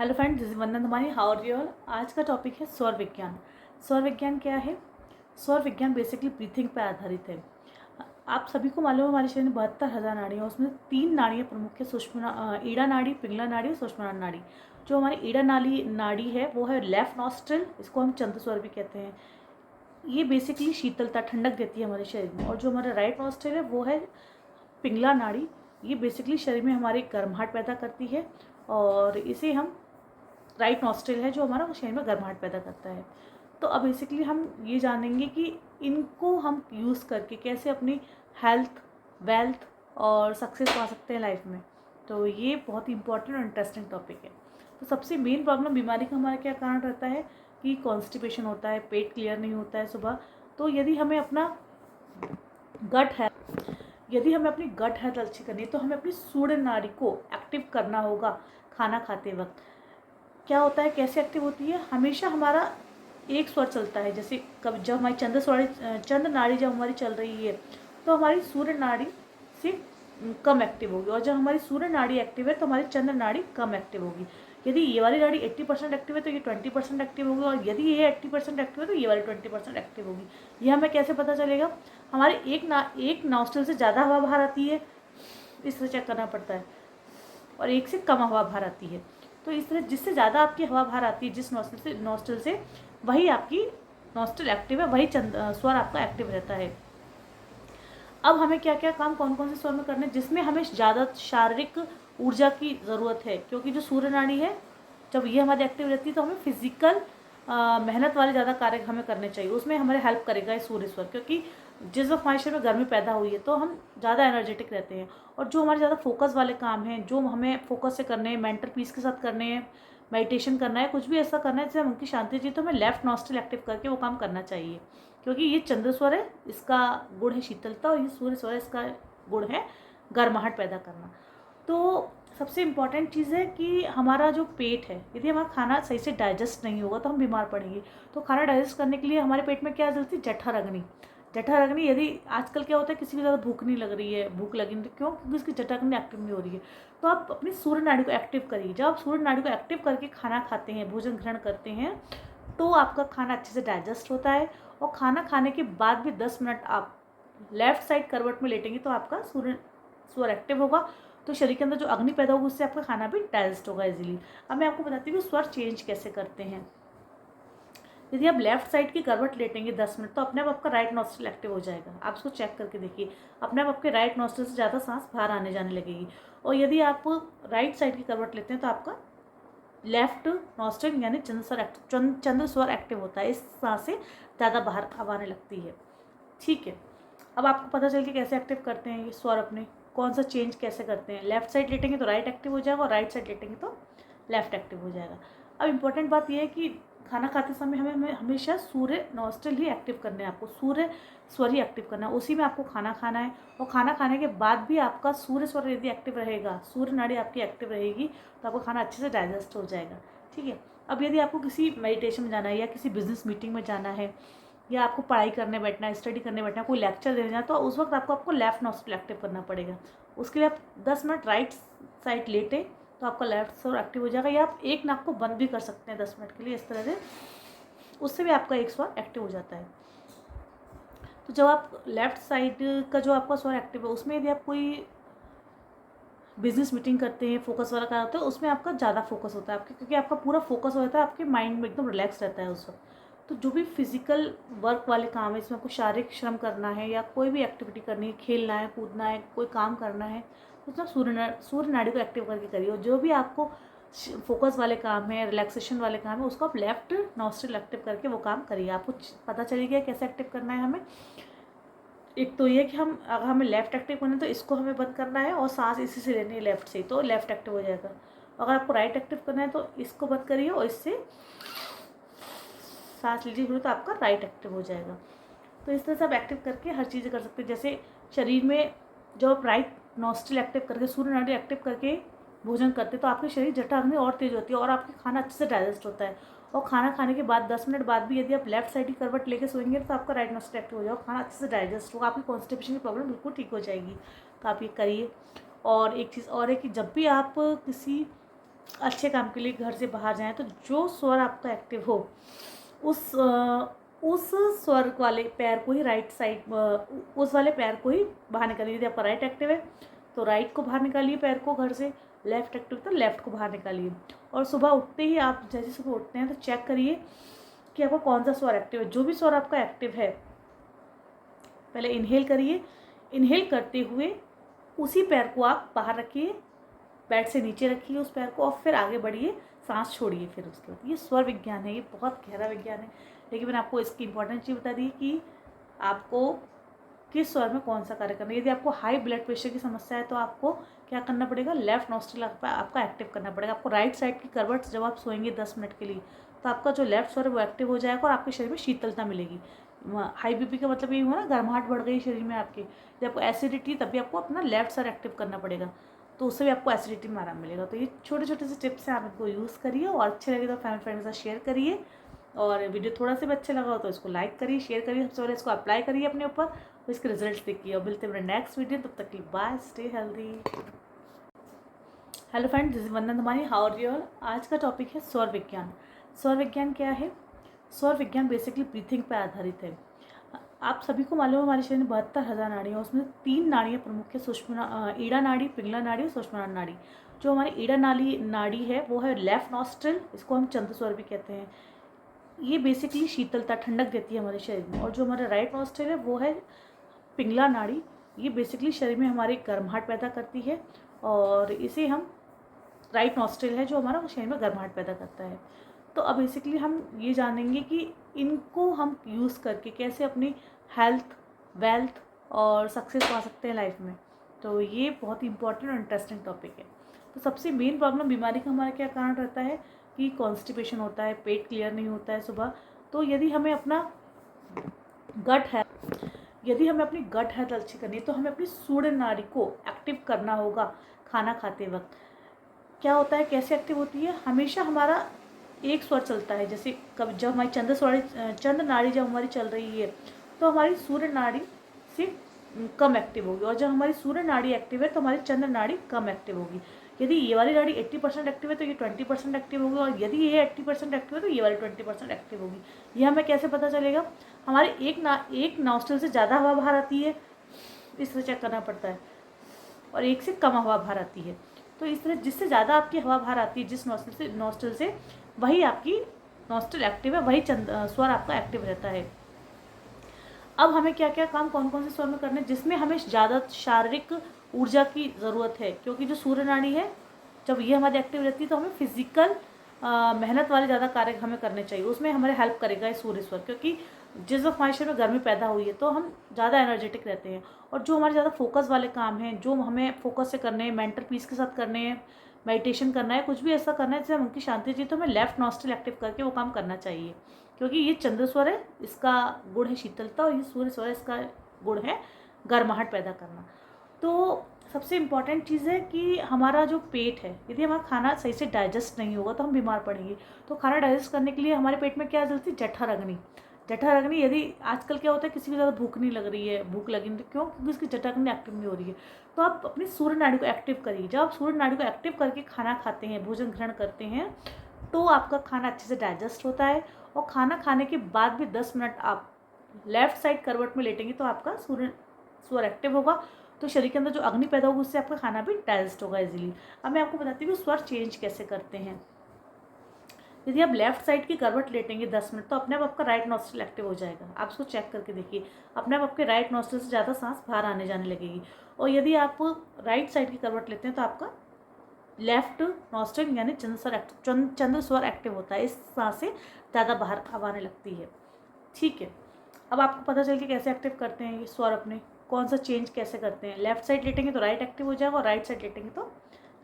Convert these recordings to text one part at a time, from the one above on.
Hello friend, this is Vandan Dhamani. How are you all. आज का topic है सौर विज्ञान। सौर विज्ञान क्या है? सौर विज्ञान बेसिकली ब्रीथिंग पर आधारित है। आप सभी को मालूम है हमारे शरीर में 72,000 नाड़ियाँ, उसमें 3 नाड़ियाँ प्रमुख है, ईड़ा नाड़ी, पिंगला नाड़ी और सुषुम्ना नाड़ी। जो हमारी ईड़ा नाड़ी है वो है लेफ्ट नॉस्ट्रल, इसको हम चंद्र स्वर भी कहते हैं। ये बेसिकली शीतलता, ठंडक देती है हमारे शरीर में। और जो हमारा राइट नॉस्ट्रल है वो है पिंगला नाड़ी। ये बेसिकली शरीर में हमारे गर्माहट पैदा करती है और इसे हम राइट नॉस्ट्रिल है जो हमारा शरीर में गर्माहट पैदा करता है। तो अब बेसिकली हम ये जानेंगे कि इनको हम यूज़ करके कैसे अपनी हेल्थ, वेल्थ और सक्सेस पा सकते हैं लाइफ में। तो ये बहुत ही इंपॉर्टेंट और इंटरेस्टिंग टॉपिक है। तो सबसे मेन प्रॉब्लम बीमारी का हमारा क्या कारण रहता है कि कॉन्स्टिपेशन होता है, पेट क्लियर नहीं होता है सुबह। तो यदि हमें अपनी गट हेल्थ अच्छी करनी है तो हमें अपनी सूर्य नाड़ी को एक्टिव करना होगा खाना खाते वक्त। क्या होता है, कैसे एक्टिव होती है? हमेशा हमारा एक स्वर चलता है। जैसे कब जब हमारी चंद्र नाड़ी जब हमारी चल रही है तो हमारी सूर्य नाड़ी से कम एक्टिव होगी, और जब हमारी सूर्य नाड़ी एक्टिव है तो हमारी चंद्र नाड़ी कम एक्टिव होगी। यदि ये वाली नाड़ी 80% एक्टिव है तो ये 20% एक्टिव होगी, और यदि ये 80% एक्टिव है तो ये वाली 20% एक्टिव होगी। ये हमें कैसे पता चलेगा? हमारे एक नॉस्ट्रल से ज़्यादा हवा बाहर आती है, इस तरह चेक करना पड़ता है, और एक से कम हवा बाहर आती है। तो इस तरह जिससे ज़्यादा आपकी हवा बाहर आती है जिस नॉस्ट्रल से वही आपकी नॉस्ट्रल एक्टिव है, वही स्वर आपका एक्टिव रहता है। अब हमें क्या क्या काम कौन कौन से स्वर में करने जिसमें हमें ज़्यादा शारीरिक ऊर्जा की ज़रूरत है, क्योंकि जो सूर्य नाड़ी है जब ये हमारी एक्टिव रहती है तो हमें फिजिकल मेहनत वाले ज़्यादा कार्य हमें करने चाहिए। उसमें हमारे हेल्प करेगा ये सूर्य स्वर, क्योंकि जिस वक्त हमारे शरीर में गर्मी पैदा हुई है तो हम ज़्यादा एनर्जेटिक रहते हैं। और जो हमारे ज़्यादा फोकस वाले काम हैं, जो हमें फोकस से करने हैं, मेंटल पीस के साथ करने हैं, मेडिटेशन करना है, कुछ भी ऐसा करना है जिससे मन की शांति चाहिए, तो हमें लेफ्ट नॉस्ट्रल एक्टिव करके वो काम करना चाहिए। क्योंकि ये चंद्र स्वर है, इसका गुण है शीतलता, और ये सूर्य स्वर है, इसका गुण है गर्माहट पैदा करना। तो सबसे इम्पॉर्टेंट चीज़ है कि हमारा जो पेट है, यदि हमारा खाना सही से डाइजेस्ट नहीं होगा तो हम बीमार पड़ेंगे। तो खाना डाइजेस्ट करने के लिए हमारे पेट में क्या जलती है? जठराग्नि। जठराग्नि, यदि आजकल क्या होता है किसी को ज़्यादा भूख नहीं लग रही है, भूख लगी नहीं, तो क्यों? क्योंकि उसकी जठराग्नि एक्टिव नहीं हो रही है। तो आप अपनी सूर्य नाड़ी को एक्टिव करिए। जब आप सूर्य नाड़ी को एक्टिव करके खाना खाते हैं, भोजन ग्रहण करते हैं, तो आपका खाना अच्छे से डाइजेस्ट होता है। और खाना खाने के बाद भी 10 मिनट आप लेफ्ट साइड करवट में लेटेंगे तो आपका सूर्य स्वर एक्टिव होगा। तो शरीर के अंदर जो अग्नि पैदा होगी उससे आपका खाना भी डाइजेस्ट होगा इजीली। अब मैं आपको बताती हूँ स्वर चेंज कैसे करते हैं। यदि आप लेफ्ट साइड की करवट लेटेंगे 10 मिनट तो अपने आप आपका राइट नॉस्ट्रल एक्टिव हो जाएगा। आप उसको चेक करके देखिए, अपने आप आपके राइट नॉस्ट्रल से ज़्यादा सांस बाहर आने जाने लगेगी। और यदि आप राइट साइड की करवट लेते हैं तो आपका लेफ्ट नॉस्ट्रल यानी चंद्र स्वर एक्टिव होता है, इस सांस से ज़्यादा बाहर हवा आने लगती है। ठीक है, अब आपको पता चल के कैसे एक्टिव करते हैं ये स्वर, अपने कौन सा चेंज कैसे करते हैं। लेफ्ट साइड लेटेंगे तो राइट एक्टिव हो जाएगा, और राइट साइड लेटेंगे तो लेफ्ट एक्टिव हो जाएगा। अब इम्पोर्टेंट बात यह है कि खाना खाते समय हमें हमेशा सूर्य नॉस्ट्रल ही एक्टिव करने हैं, आपको सूर्य स्वर ही एक्टिव करना है, उसी में आपको खाना खाना है। और खाना खाने के बाद भी आपका सूर्य स्वर यदि एक्टिव रहेगा, सूर्य नाड़ी आपकी एक्टिव रहेगी, तो आपका खाना अच्छे से डाइजेस्ट हो जाएगा। ठीक है, अब यदि आपको किसी मेडिटेशन में जाना है, या किसी बिजनेस मीटिंग में जाना है, या आपको पढ़ाई करने बैठना है, स्टडी करने बैठना है, कोई लेक्चर देने जाना, तो उस वक्त आपको लेफ्ट नॉस्ट्रल एक्टिव करना पड़ेगा। उसके लिए आप 10 मिनट राइट साइड लेटे तो आपका लेफ्ट स्वर एक्टिव हो जाएगा, या आप एक नाक को बंद भी कर सकते हैं 10 मिनट के लिए, इस तरह से, उससे भी आपका एक स्वर एक्टिव हो जाता है। तो जब आप लेफ्ट साइड का जो आपका स्वर एक्टिव है, उसमें यदि आप कोई बिजनेस मीटिंग करते हैं, फोकस वाला काम होता है, उसमें आपका ज़्यादा फोकस होता है आपके, क्योंकि आपका पूरा फोकस होता है, आपके माइंड में एकदम रिलैक्स रहता है उस वक्त। तो जो भी फिजिकल वर्क वाले काम है, इसमें आपको शारीरिक श्रम करना है, या कोई भी एक्टिविटी करनी है, खेलना है, कूदना है, कोई काम करना है, तो उसमें सूर्य नाड़ी को एक्टिव करके करिए। और जो भी आपको फोकस वाले काम है, रिलैक्सेशन वाले काम है, उसको आप लेफ्ट नॉस्ट्रल एक्टिव करके वो काम करिए। आपको पता चली गया कैसे एक्टिव करना है हमें। एक तो ये कि अगर हमें लेफ़्ट एक्टिव करना है तो इसको हमें बंद करना है, और सांस इसी से लेनी है लेफ़्ट से, तो लेफ़्ट एक्टिव हो जाएगा। अगर आपको राइट एक्टिव करना है तो इसको बंद करिए और इससे सांस लीजिए तो आपका राइट एक्टिव हो जाएगा। तो इस तरह से आप एक्टिव करके हर चीज़ कर सकते हैं। जैसे शरीर में जब आप राइट नॉस्ट्रल एक्टिव करके, सूर्य नाड़ी एक्टिव करके भोजन करते हैं तो आपके शरीर जठराग्नि और तेज होती है, और आपके खाना अच्छे से डाइजेस्ट होता है। और खाना खाने के बाद 10 मिनट बाद भी यदि आप लेफ्ट साइड की करवट लेके सोएंगे तो आपका राइट नॉस्ट्रल एक्टिव हो जाएगा, खाना अच्छे से डाइजेस्ट होगा, आपकी कॉन्स्टिपेशन की प्रॉब्लम बिल्कुल ठीक हो जाएगी। तो आप ये करिए। और एक चीज़ और है कि जब भी आप किसी अच्छे काम के लिए घर से बाहर जाएं, तो जो स्वर आपका एक्टिव हो उस उस स्वर वाले पैर को ही राइट साइड, उस वाले पैर को ही बाहर निकालिए। यदि आपका राइट एक्टिव है तो राइट को बाहर निकालिए पैर को घर से, लेफ्ट एक्टिव तो लेफ्ट को बाहर निकालिए। और सुबह उठते ही आप जैसे सुबह उठते हैं तो चेक करिए कि आपका कौन सा स्वर एक्टिव है। जो भी स्वर आपका एक्टिव है पहले इनहेल करिए, इनहेल करते हुए उसी पैर को आप बाहर रखिए, बेड से नीचे रखिए उस पैर को, और फिर आगे बढ़िए, सांस छोड़िए। फिर उसके बाद ये स्वर विज्ञान है, ये बहुत गहरा विज्ञान है, लेकिन मैंने आपको इसकी इंपॉर्टेंट चीज़ बता दी कि आपको किस स्वर में कौन सा कार्य करना है। यदि आपको हाई ब्लड प्रेशर की समस्या है तो आपको क्या करना पड़ेगा, लेफ्ट नॉस्ट्रिल आपका एक्टिव करना पड़ेगा। आपको राइट साइड की करवट जब आप सोएंगे 10 मिनट के लिए तो आपका जो लेफ्ट स्वर है वो एक्टिव हो जाएगा और आपके शरीर में शीतलता मिलेगी। हाई बीपी का मतलब ये हुआ ना, गर्माहट बढ़ गई शरीर में आपके। जब आपको एसिडिटी, तभी आपको अपना लेफ्ट स्वर एक्टिव करना पड़ेगा, तो उससे भी आपको एसिडिटी में आराम मिलेगा। तो ये छोटे छोटे से टिप्स हैं, आप इनको यूज़ करिए और अच्छे लगे तो फैमिली फ्रेंड के साथ शेयर करिए। और वीडियो थोड़ा सा भी अच्छा लगा हो तो इसको लाइक करिए, शेयर करिए, सबसे पहले इसको अप्लाई करिए अपने ऊपर, तो इसके रिजल्ट देखिए। और मिलते हैं मेरे नेक्स्ट वीडियो, तब तक के लिए bye, stay healthy. Hello friend, this is Vandan Dhamani, how are you all. आज का टॉपिक है स्वर विज्ञान। स्वर विज्ञान क्या है? स्वर विज्ञान बेसिकली ब्रीथिंग पर आधारित है। आप सभी को मालूम है हमारे शरीर में 72,000 नाड़ी है, उसमें 3 नाड़ियाँ प्रमुख है, ईड़ा नाड़ी, पिंगला नाड़ी और सुषुम्ना नाड़ी। जो हमारी ईड़ा नाड़ी है वो है लेफ्ट नॉस्ट्रिल, इसको हम चंद्र स्वर भी कहते हैं। ये बेसिकली शीतलता, ठंडक देती है हमारे शरीर में। और जो हमारा राइट नॉस्ट्रिल है वो है पिंगला नाड़ी, ये बेसिकली शरीर में हमारे गर्माहट पैदा करती है, और इसे हम राइट नॉस्ट्रिल है जो हमारा शरीर में गर्माहट पैदा करता है। तो अब बेसिकली हम ये जानेंगे कि इनको हम यूज़ करके कैसे अपनी हेल्थ, वेल्थ और सक्सेस पा सकते हैं लाइफ में। तो ये बहुत ही इंपॉर्टेंट और इंटरेस्टिंग टॉपिक है। तो सबसे मेन प्रॉब्लम बीमारी का हमारा क्या कारण रहता है कि कॉन्स्टिपेशन होता है, पेट क्लियर नहीं होता है सुबह। तो यदि हमें अपनी गट हेल्थ अच्छी करनी है तो हमें अपनी सूढ़ नाड़ी को एक्टिव करना होगा खाना खाते वक्त। क्या होता है, कैसे एक्टिव होती है? हमेशा हमारा एक स्वर चलता है। जैसे कब जब हमारी चंद्र नाड़ी जब हमारी चल रही है तो हमारी सूर्य नाड़ी से कम एक्टिव होगी, और जब हमारी सूर्य नाड़ी एक्टिव है तो हमारी चंद्र नाड़ी कम एक्टिव होगी। यदि ये वाली नाड़ी 80% एक्टिव है तो ये 20% एक्टिव होगी, और यदि ये 80% एक्टिव है तो ये वाली 20% एक्टिव होगी। ये हमें कैसे पता चलेगा? हमारे एक नॉस्ट्रिल से ज़्यादा हवा बाहर आती है, इस तरह चेक करना पड़ता है, और एक से कम हवा बाहर आती है। तो इस तरह जिससे ज़्यादा आपकी हवा बाहर आती है जिस नॉस्ट्रिल से वही आपकी नॉस्ट्रिल एक्टिव है, वही स्वर आपका एक्टिव रहता है। अब हमें क्या क्या काम कौन कौन से स्वर में करने जिसमें हमें ज़्यादा शारीरिक ऊर्जा की ज़रूरत है, क्योंकि जो सूर्य नाड़ी है जब ये हमारी एक्टिव रहती है तो हमें फिजिकल मेहनत वाले ज़्यादा कार्य हमें करने चाहिए, उसमें हमारे हेल्प करेगा ये सूर्य स्वर। क्योंकि जिस वक्त हमारे शरीर में गर्मी पैदा हुई है तो हम ज़्यादा एनर्जेटिक रहते हैं, और जो हमारे ज़्यादा फोकस वाले काम हैं, जो हमें फोकस से करने हैं, मेंटल पीस के साथ करने हैं, मेडिटेशन करना है, कुछ भी ऐसा करना है जिससे मन की शांति चाहिए, तो हमें लेफ्ट नॉस्ट्रिल एक्टिव करके वो काम करना चाहिए। क्योंकि ये चंद्र स्वर है, इसका गुण है शीतलता, और ये सूर्य स्वर है, इसका गुण है गर्माहट पैदा करना। तो सबसे इम्पॉर्टेंट चीज़ है कि हमारा जो पेट है, यदि हमारा खाना सही से डाइजेस्ट नहीं होगा तो हम बीमार पड़ेंगे। तो खाना डाइजेस्ट करने के लिए हमारे पेट में क्या चलती है? जठराग्नि। जठराग्नि, यदि आजकल क्या होता है किसी को ज़्यादा भूख नहीं लग रही है, भूख लगी नहीं, क्यों? क्योंकि उसकी जठराग्नि एक्टिव नहीं हो रही है। तो आप अपनी सूर्य नाड़ी को एक्टिव करिए। जब आप सूर्य नाड़ी को एक्टिव करके खाना खाते हैं, भोजन ग्रहण करते हैं, तो आपका खाना अच्छे से डाइजेस्ट होता है। और खाना खाने के बाद भी 10 मिनट आप लेफ्ट साइड करवट में लेटेंगे तो आपका स्वर एक्टिव होगा, तो शरीर के अंदर जो अग्नि पैदा होगी उससे आपका खाना भी डाइजेस्ट होगा इजीली। अब मैं आपको बताती हूँ स्वर चेंज कैसे करते हैं। यदि आप लेफ्ट साइड की करवट लेटेंगे 10 मिनट तो अपने आप आपका राइट नॉस्ट्रिल एक्टिव हो जाएगा। आप उसको चेक करके देखिए, अपने आप आपके राइट नॉस्ट्रिल से ज़्यादा सांस बाहर आने जाने लगेगी। और यदि आप राइट साइड की करवट लेते हैं तो आपका लेफ्ट नॉस्ट्रिल यानी चंद्र स्वर एक्टिव होता है, इस सांस से ज़्यादा बाहर हवा आने लगती है। ठीक है, अब आपको पता चल के कैसे एक्टिव करते हैं ये स्वर, अपने कौन सा चेंज कैसे करते हैं। लेफ्ट साइड लेटेंगे तो राइट एक्टिव हो जाएगा, और राइट साइड लेटेंगे तो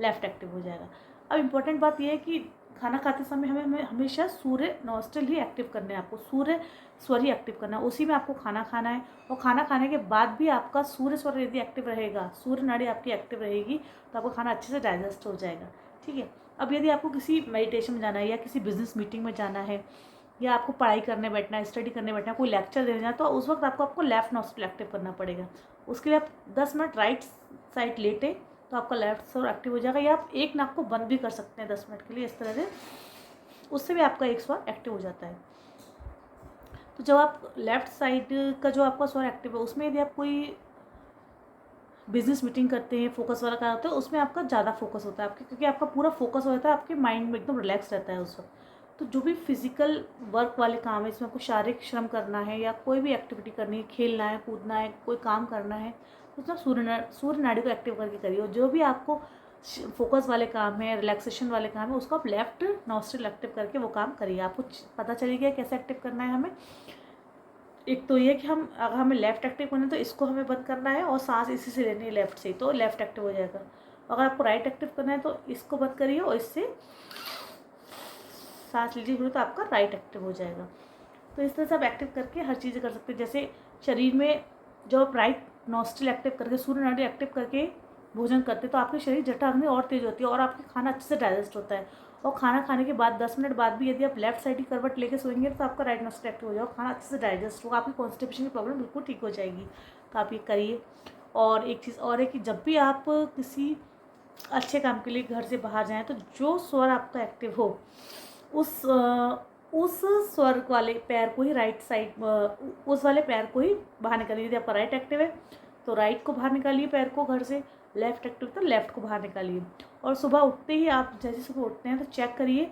लेफ्ट एक्टिव हो जाएगा। अब इम्पोर्टेंट बात यह है कि खाना खाते समय हमें हमेशा सूर्य नॉस्ट्रिल ही एक्टिव करने हैं, आपको सूर्य स्वर ही एक्टिव करना है, उसी में आपको खाना खाना है। और खाना खाने के बाद भी आपका सूर्य स्वर यदि एक्टिव रहेगा, सूर्य नाड़ी आपकी एक्टिव रहेगी, तो आपका खाना अच्छे से डाइजेस्ट हो जाएगा। ठीक है, अब यदि आपको किसी मेडिटेशन में जाना है, या किसी बिजनेस मीटिंग में जाना है, या आपको पढ़ाई करने बैठना है, स्टडी करने बैठना है, कोई लेक्चर देने जाना है, तो उस वक्त आपको लेफ्ट नॉस्ट्रिल एक्टिव करना पड़ेगा। उसके लिए आप 10 मिनट राइट साइड लेटे तो आपका लेफ्ट स्वर एक्टिव हो जाएगा। या आप एक नाक को बंद भी कर सकते हैं 10 मिनट के लिए इस तरह से, उससे भी आपका एक स्वर एक्टिव हो जाता है। तो जब आप लेफ़्ट साइड का जो आपका स्वर एक्टिव है, उसमें यदि आप कोई बिजनेस मीटिंग करते हैं, फोकस वाला काम होता है, उसमें आपका ज़्यादा फोकस होता है आपके, क्योंकि आपका पूरा फोकस होता है, आपके माइंड में एकदम रिलैक्स रहता है उस वक्त। तो जो भी फिजिकल वर्क वाले काम है, इसमें आपको शारीरिक श्रम करना है या कोई भी एक्टिविटी करनी है, खेलना है, कूदना है, कोई काम करना है, तो उसमें सूर्य नाड़ी को एक्टिव करके करिए। और जो भी आपको फोकस वाले काम है, रिलैक्सेशन वाले काम है, उसको आप लेफ्ट नॉस्ट्रिल एक्टिव करके वो काम करिए। आपको पता चली गया कैसे एक्टिव करना है हमें। एक तो ये कि हम अगर हमें लेफ़्ट एक्टिव करना है तो इसको हमें बंद करना है और सांस इसी से लेनी है लेफ़्ट से, तो लेफ़्ट एक्टिव हो जाएगा। अगर आपको राइट एक्टिव करना है तो इसको बंद करिए और इससे सांस लीजिए, तो आपका राइट एक्टिव हो जाएगा। तो इस तरह से आप एक्टिव करके हर चीज़ें कर सकते हैं। जैसे शरीर में जब आप राइट नॉस्ट्रिल एक्टिव करके, सूर्य नाड़ी एक्टिव करके भोजन करते हैं तो आपके शरीर जठराग्नि और तेज होती है और आपका खाना अच्छे से डाइजेस्ट होता है। और खाना खाने के बाद 10 मिनट बाद भी यदि आप लेफ्ट साइड की करवट लेके सोएंगे तो आपका राइट नॉस्ट्रिल एक्टिव हो जाएगा, खाना अच्छे से डाइजेस्ट होगा, आपकी कॉन्स्टिपेशन की प्रॉब्लम बिल्कुल ठीक हो जाएगी। तो आप ये करिए। और एक चीज़ और है कि जब भी आप किसी अच्छे काम के लिए घर से बाहर जाएँ तो जो स्वर आपका एक्टिव हो उस स्वर वाले पैर को ही राइट साइड, उस वाले पैर को ही बाहर निकालिए। यदि आपका राइट एक्टिव है तो राइट को बाहर निकालिए पैर को घर से, लेफ़्ट एक्टिव तो लेफ़्ट को बाहर निकालिए। और सुबह उठते ही आप जैसे सुबह उठते हैं तो चेक करिए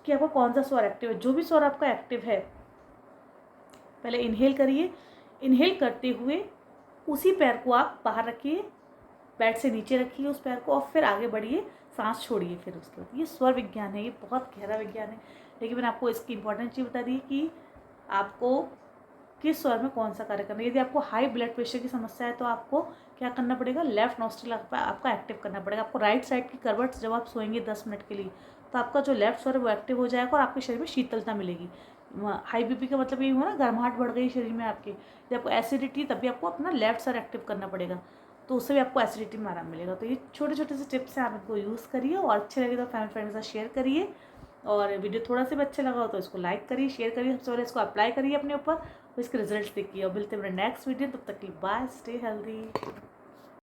कि आपका कौन सा स्वर एक्टिव है। जो भी स्वर आपका एक्टिव है, पहले इनहेल करिए। इनहेल करते हुए उसी पैर को आप बाहर रखिए, बेड से नीचे रखिए उस पैर को, और फिर आगे बढ़िए, सांस छोड़िए फिर उसके बाद। ये स्वर विज्ञान है, ये बहुत गहरा विज्ञान है, लेकिन मैंने आपको इसकी इंपॉर्टेंट चीज़ बता दी कि आपको किस स्वर में कौन सा कार्य करना है। यदि आपको हाई ब्लड प्रेशर की समस्या है तो आपको क्या करना पड़ेगा, लेफ्ट नॉस्ट्रिल आपका एक्टिव करना पड़ेगा। आपको राइट साइड की करवट जब आप सोएंगे 10 मिनट के लिए तो आपका जो लेफ्ट स्वर है वो एक्टिव हो जाएगा और आपके शरीर में शीतलता मिलेगी। हाई बीपी का मतलब ये हुआ ना, गर्माहट बढ़ गई शरीर में आपके। जब आपको एसिडिटी, तभी आपको अपना लेफ्ट स्वर एक्टिव करना पड़ेगा, तो उससे भी आपको एसिडिटी में आराम मिलेगा। तो ये छोटे छोटे से टिप्स हैं, आप इनको यूज़ करिए और अच्छे लगे तो फैमिली फ्रेंड के साथ शेयर करिए। और वीडियो थोड़ा सा भी अच्छा लगा हो तो इसको लाइक करिए, शेयर करिए, सबसे पहले इसको अप्लाई करिए अपने ऊपर, तो इसके रिजल्ट्स देखिए। और मिलते हैं मेरे नेक्स्ट वीडियो, तब तक के लिए बाय, स्टे हेल्दी।